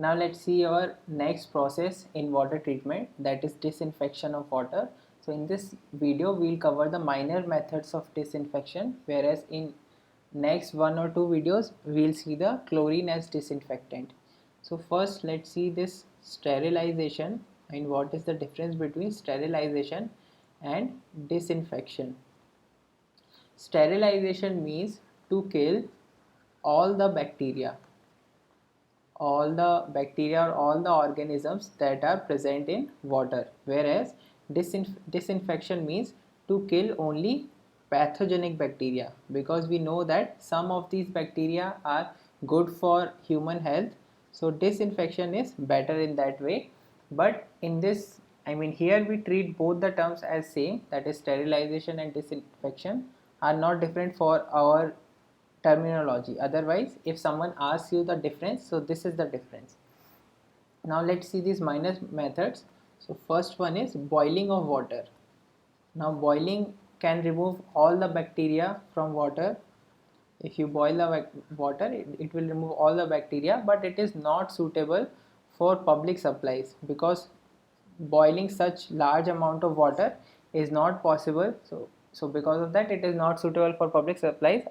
Now let's see our next process in water treatment, that is disinfection of water. So in this video we'll cover the minor methods of disinfection, whereas in next one or two videos we'll see the chlorine as disinfectant. So first let's see this sterilization and what is the difference between sterilization and disinfection. Sterilization means to kill all the bacteria or all the organisms that are present in water, whereas disinfection means to kill only pathogenic bacteria, because we know that some of these bacteria are good for human health. So disinfection is better in that way. But in this, here we treat both the terms as same, that is sterilization and disinfection are not different for our terminology. Otherwise, if someone asks you the difference, so this is the difference. Now let's see these minor methods. So first one is boiling of water. Now boiling can remove all the bacteria from water. If you boil the water, it will remove all the bacteria, but it is not suitable for public supplies, because boiling such large amount of water is not possible. So because of that, it is not suitable for public supplies.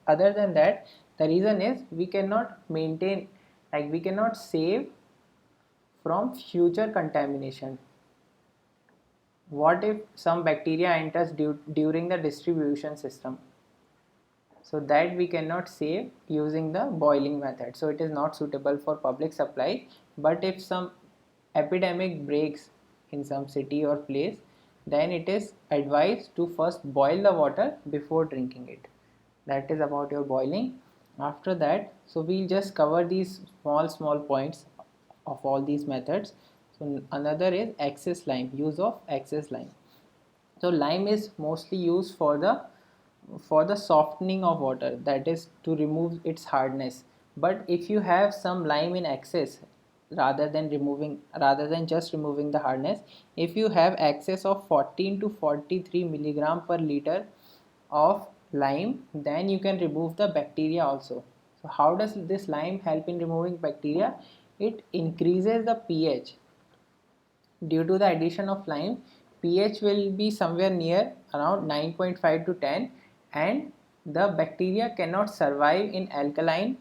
Other than that, the reason is we cannot maintain, like we cannot save from future contamination. What if some bacteria enters during the distribution system? So that we cannot save using the boiling method, so it is not suitable for public supply. But if some epidemic breaks in some city or place, then it is advised to first boil the water before drinking it. That is about your boiling. After that, so we'll just cover these small points of all these methods. So another is excess lime, use of excess lime. So lime is mostly used for the softening of water, that is to remove its hardness. But if you have some lime in excess, rather than just removing the hardness, if you have excess of 14 to 43 milligram per liter of lime, then you can remove the bacteria also. So how does this lime help in removing bacteria? It increases the pH. Due to the addition of lime, pH will be somewhere near around 9.5 to 10, and the bacteria cannot survive in alkaline.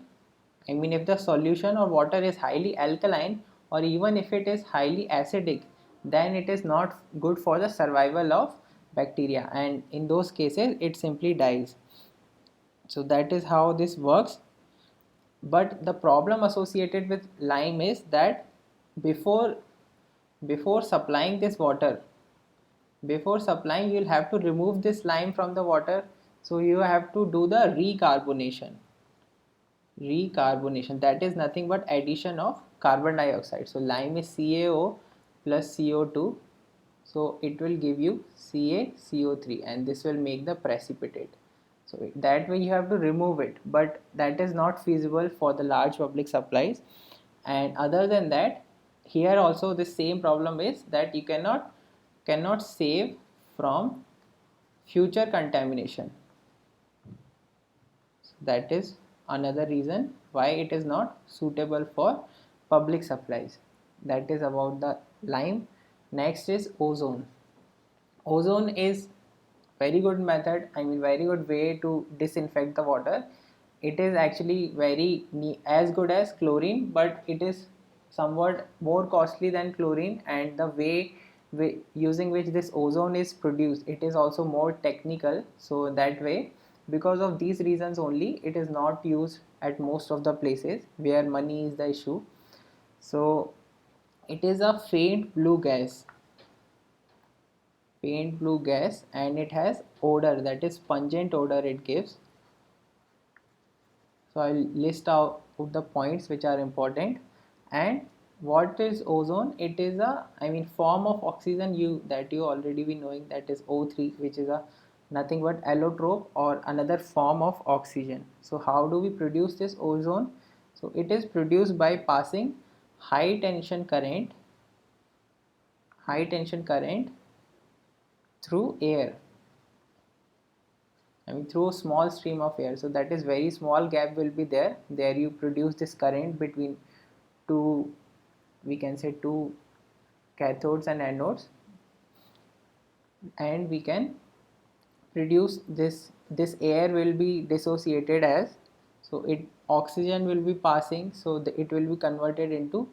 If the solution or water is highly alkaline, or even if it is highly acidic, then it is not good for the survival of bacteria, and in those cases it simply dies. So that is how this works. But the problem associated with lime is that before before supplying this water before supplying, you will have to remove this lime from the water. So you have to do the recarbonation, that is nothing but addition of carbon dioxide. So lime is CaO plus CO2, so it will give you CaCO3, and this will make the precipitate. So that way you have to remove it, but that is not feasible for the large public supplies. And other than that, here also the same problem is that you cannot save from future contamination. That is another reason why it is not suitable for public supplies. That is about the lime. Next is ozone. Ozone is very good method, very good way to disinfect the water. It is actually very as good as chlorine, but it is somewhat more costly than chlorine, and the way using which this ozone is produced, it is also more technical. So that way, because of these reasons only, it is not used at most of the places where money is the issue. So it is a faint blue gas, and it has odor, that is pungent odor it gives. So I'll list out the points which are important. And what is ozone? It is a form of oxygen you already be knowing, that is O3, which is a nothing but allotrope or another form of oxygen. So how do we produce this ozone? So it is produced by passing high tension current through air, through a small stream of air. So that is very small gap will be there you produce this current between two, we can say two cathodes and anodes, and we can produce this air will be dissociated as, so it oxygen will be passing, so it will be converted into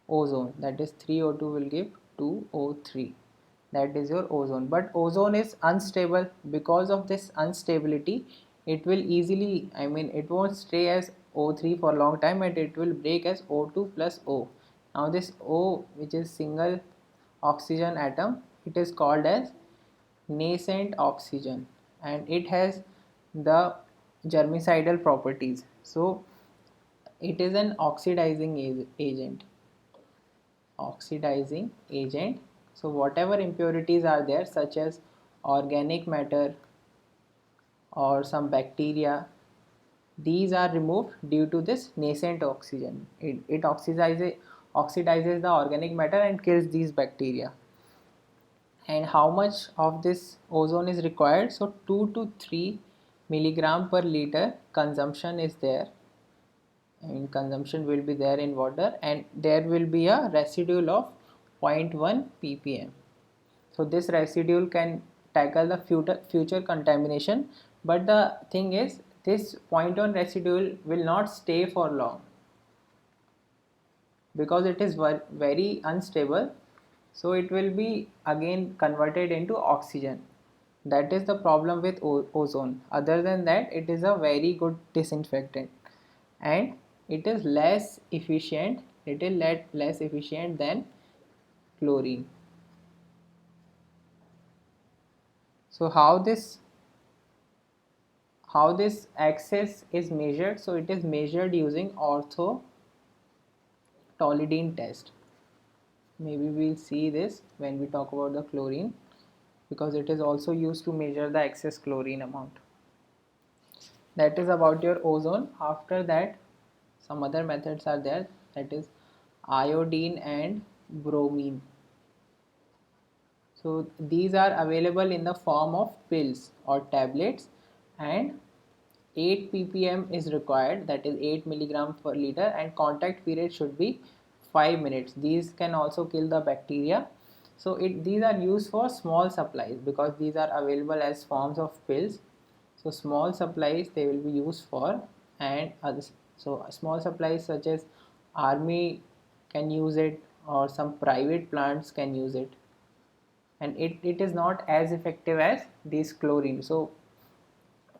ozone, that is 3O2 will give 2O3, that is your ozone. But ozone is unstable. Because of this instability, it will easily, I mean it won't stay as O3 for a long time, and it will break as O2 plus O. Now this O, which is single oxygen atom, it is called as nascent oxygen, and it has the germicidal properties, so it is an oxidizing agent. So whatever impurities are there, such as organic matter or some bacteria, these are removed due to this nascent oxygen. It oxidizes the organic matter and kills these bacteria. And how much of this ozone is required? So 2 to 3 milligram per liter consumption is there, and consumption will be there in water, and there will be a residue of 0.1 ppm. So this residue can tackle the future contamination, but the thing is this zero point 0.1 residue will not stay for long because it is very unstable, so it will be again converted into oxygen. That is the problem with ozone. Other than that, it is a very good disinfectant, and it is less efficient, little less efficient than chlorine. So how this access is measured? So it is measured using ortho-toluidine test. Maybe we'll see this when we talk about the chlorine, because it is also used to measure the excess chlorine amount. That is about your ozone. After that, some other methods are there, that is iodine and bromine. So these are available in the form of pills or tablets, and 8 ppm is required, that is 8 milligram per liter, and contact period should be 5 minutes. These can also kill the bacteria. So these are used for small supplies because these are available as forms of pills. So small supplies they will be used for, and others. So small supplies such as army can use it, or some private plants can use it, and it is not as effective as this chlorine. So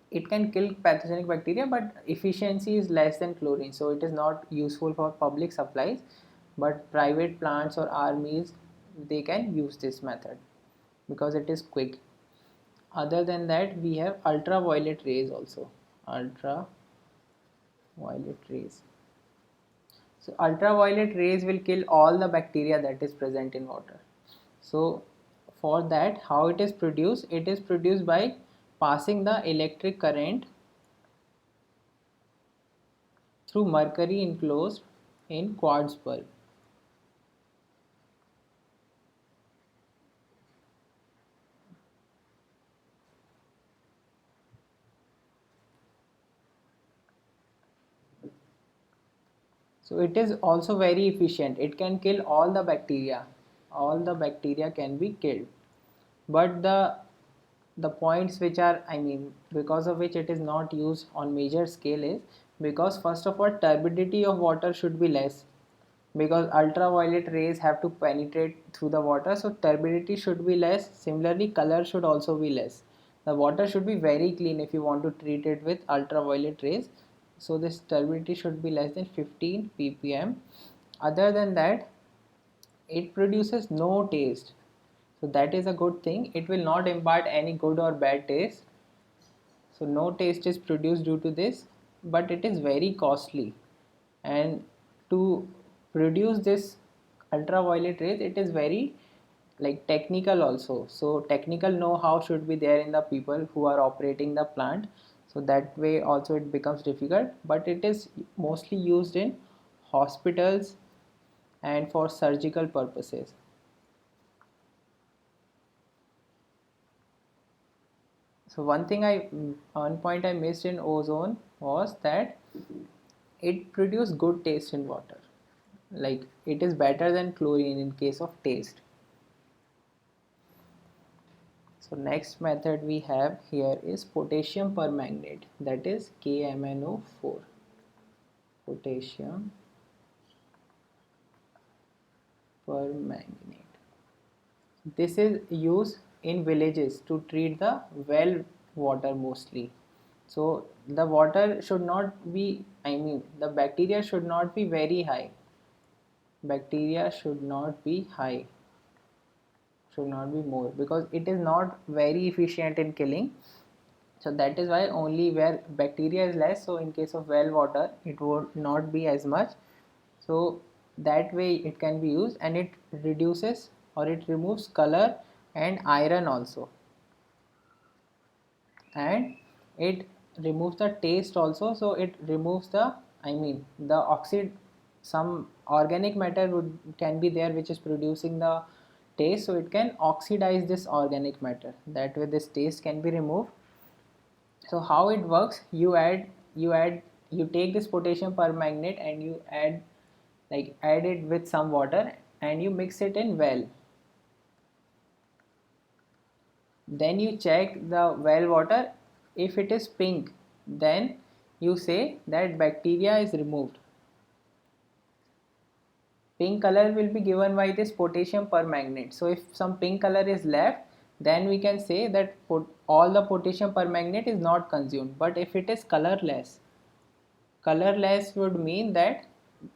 it can kill pathogenic bacteria, but efficiency is less than chlorine, so it is not useful for public supplies, but private plants or armies, they can use this method because it is quick. Other than that, we have ultraviolet rays also. Ultraviolet rays. So ultraviolet rays will kill all the bacteria that is present in water. So for that, how it is produced? It is produced by passing the electric current through mercury enclosed in quartz bulb. So it is also very efficient. It can kill all the bacteria. All the bacteria can be killed. But the points which are, I mean, because of which it is not used on major scale is because first of all, turbidity of water should be less, because ultraviolet rays have to penetrate through the water, so turbidity should be less. Similarly, color should also be less. The water should be very clean if you want to treat it with ultraviolet rays, so this turbidity should be less than 15 ppm. Other than that, it produces no taste, so that is a good thing. It will not impart any good or bad taste, so no taste is produced due to this, but it is very costly. And to produce this ultraviolet rays, it is very like technical also, so technical know-how should be there in the people who are operating the plant, so that way also it becomes difficult. But it is mostly used in hospitals and for surgical purposes. So one point I missed in ozone was that it produced good taste in water. like it is better than chlorine in case of taste. So next method we have here is potassium permanganate, that is KMnO4. Potassium permanganate. This is used in villages to treat the well water mostly. So the water should not be, I mean, the bacteria should not be very high. Bacteria should not be high, should not be more, because it is not very efficient in killing. So that is why only where bacteria is less, so in case of well water it would not be as much. So that way it can be used, and it reduces or it removes color and iron also, and it removes the taste also. So it removes the, I mean, the oxide, some organic matter would can be there which is producing the taste, so it can oxidize this organic matter, that way this taste can be removed. So how it works, you take this potassium permanganate and you add it with some water and you mix it in well. Then you check the well water. If it is pink, then you say that bacteria is removed. Pink color will be given by this potassium permanganate. So if some pink color is left, then we can say that all the potassium permanganate is not consumed. But if it is colorless would mean that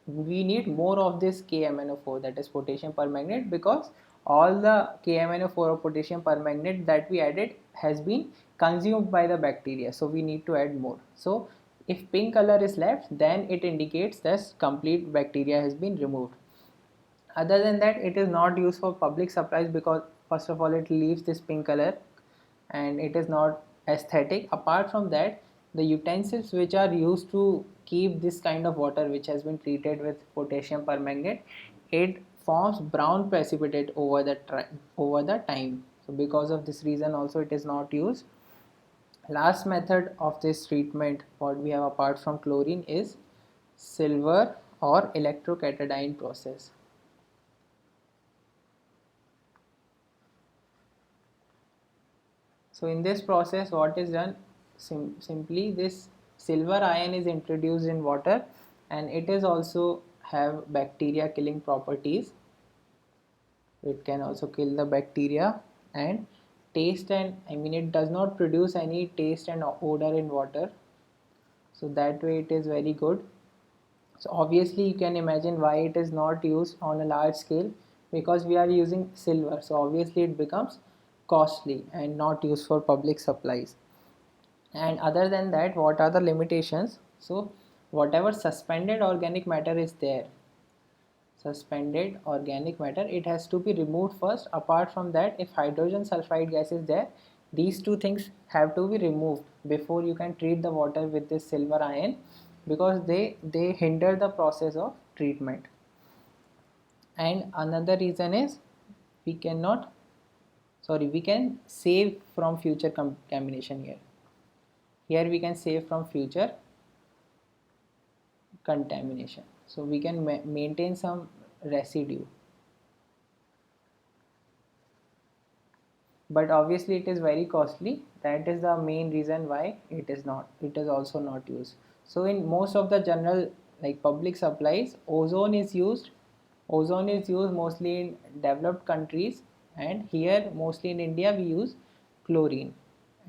we need more of this KMnO4, that is potassium permanganate, because all the KMnO4 or potassium permanganate that we added has been consumed by the bacteria, so we need to add more. So if pink color is left, then it indicates that complete bacteria has been removed. Other than that, it is not used for public supplies, because first of all it leaves this pink color and it is not aesthetic. Apart from that, the utensils which are used to keep this kind of water which has been treated with potassium permanganate, it forms brown precipitate over the time. So because of this reason also it is not used. Last method of this treatment what we have apart from chlorine is silver or electrocatadiene process. So in this process what is done, simply this silver ion is introduced in water, and it is also have bacteria killing properties. It can also kill the bacteria, and taste, and I mean it does not produce any taste and odor in water, so that way it is very good. So obviously you can imagine why it is not used on a large scale, because we are using silver, so obviously it becomes costly and not used for public supplies. And other than that, what are the limitations? So whatever suspended organic matter is there, suspended organic matter, it has to be removed first. Apart from that, if hydrogen sulfide gas is there, these two things have to be removed before you can treat the water with this silver ion, because they hinder the process of treatment. And another reason is we cannot, sorry, we can save from future contamination. Here we can save from future contamination, so we can maintain some residue. But obviously it is very costly, that is the main reason why it is also not used. So in most of the general like public supplies, ozone is used mostly in developed countries, and here mostly in India we use chlorine,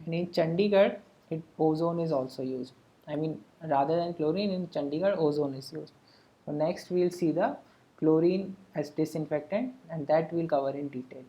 and in Chandigarh ozone is also used. I mean, rather than chlorine, in Chandigarh ozone is used. So next we will see the chlorine as disinfectant, and that we will cover in detail.